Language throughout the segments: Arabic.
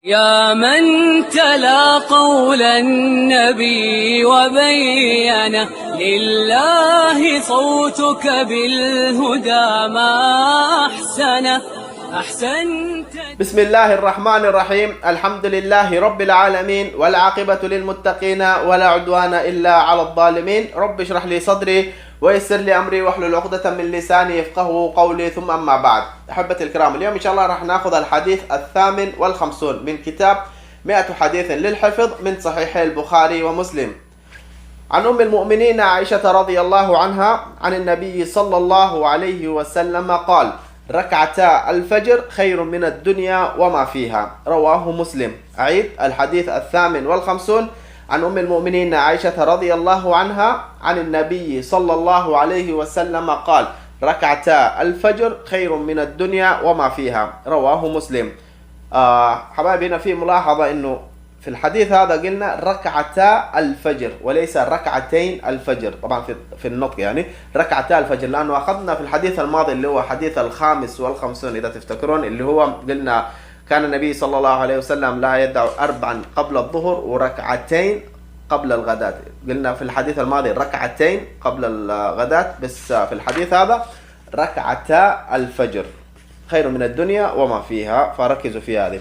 يا من تلا قول النبي وبينه لله صوتك بالهدى ما أحسنه أحسنت. بسم الله الرحمن الرحيم. الحمد لله رب العالمين والعاقبة للمتقين ولا عدوان إلا على الظالمين. رب اشرح لي صدري ويسر لي أمري واحلل عقدة من لساني يفقه قولي، ثم أما بعد. أحبتي الكرام، اليوم إن شاء الله راح ناخذ الحديث 58 من كتاب 100 حديث للحفظ من صحيحي البخاري ومسلم. عن أم المؤمنين عائشة رضي الله عنها عن النبي صلى الله عليه وسلم قال: ركعتا الفجر خير من الدنيا وما فيها، رواه مسلم. أعيد الحديث 58 عن أم المؤمنين عائشة رضي الله عنها عن النبي صلى الله عليه وسلم قال: ركعتا الفجر خير من الدنيا وما فيها، رواه مسلم. حبايبنا، في ملاحظة إنه في الحديث هذا قلنا ركعتا الفجر وليس ركعتين الفجر، طبعا في النطق يعني ركعتا الفجر، لأنه أخذنا في الحديث الماضي اللي هو حديث 55 إذا تفتكرون، اللي هو قلنا كان النبي صلى الله عليه وسلم لا يدع 4 قبل الظهر وركعتين قبل الغداة. قلنا في الحديث الماضي ركعتين قبل الغداة، بس في الحديث هذا ركعتا الفجر خير من الدنيا وما فيها، فركزوا في هذه.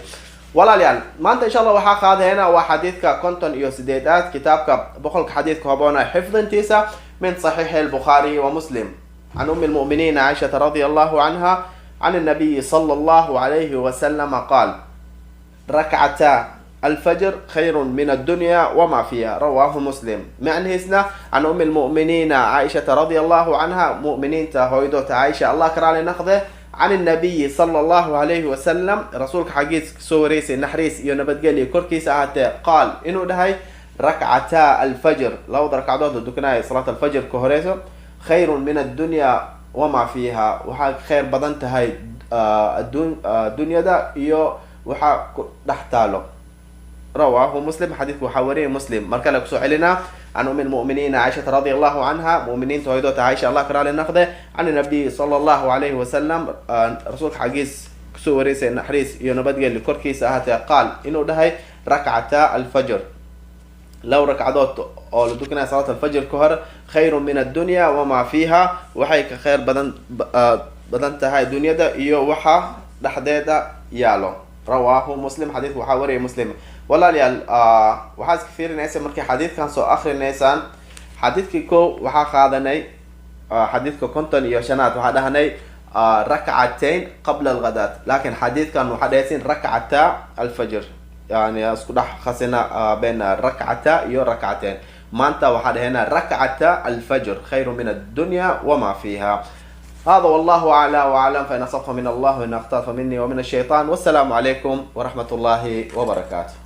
walaalayaal maanta insha allah waxaa qaadaynaa waa xadiidka 58 kitaabka boqolka xadiidka haboona xifdintiisa min saxiixi البخاري ومسلم. عن أم المؤمنين عائشة رضي الله عنها عن النبي صلى الله عليه وسلم قال: ركعتا الفجر خير من الدنيا وما فيها، رواه مسلم. معنى هسنا عن أم المؤمنين عائشة رضي الله عنها، مؤمنين تهويدوت عائشة الله كرالي نخذه، عن النبي صلى الله عليه وسلم رسولك حقيس سوريس نحريس ينبت قالي كركيس قال إنه ده ركعتا الفجر، لو ركعتات الدكناي صلاة الفجر كهريسو خير من الدنيا وما فيها، وحا خير بدنت هاي الدنيا ده يو وحا نحتاله، رواه مسلم. حديث وحوري مسلم. مركلك سؤالنا عن أم المؤمنين عائشة رضي الله عنها، مؤمنين توحيدوت عائشة الله كرالي نخذه، عن النبي صلى الله عليه وسلم رسول حقيس سوريس نحريس ينبت قال لكركيس قال إنه ده ركعتا الفجر، لو ركعتات أو لدكنا صلاة الفجر كهر خير من الدنيا وما فيها، وحيك خير بدنت هاي الدنيا ده يو وحا دحديدا يالو، رواه مسلم. حديث وحوري مسلم. walaalayaal waxaas ka fiirinaysa markii xadiidkan soo akhrinaysan xadiidkii ko waxaa qaadanay xadiidka 55 waxaa dhahnay rak'atayn qabla al-ghadaat, laakiin xadiidkan waxaa dhahaysin rak'ata al-fajr, yani isku dhax khasina bayna rak'ata iyo rak'atayn. maanta waxaa dhahaynaa rak'ata al-fajr khayru min ad-dunya wama fiha. هذا والله أعلى وأعلم، فإن أصبت من الله وإن أخطأت فمني ومن الشيطان، والسلام عليكم ورحمة الله وبركاته.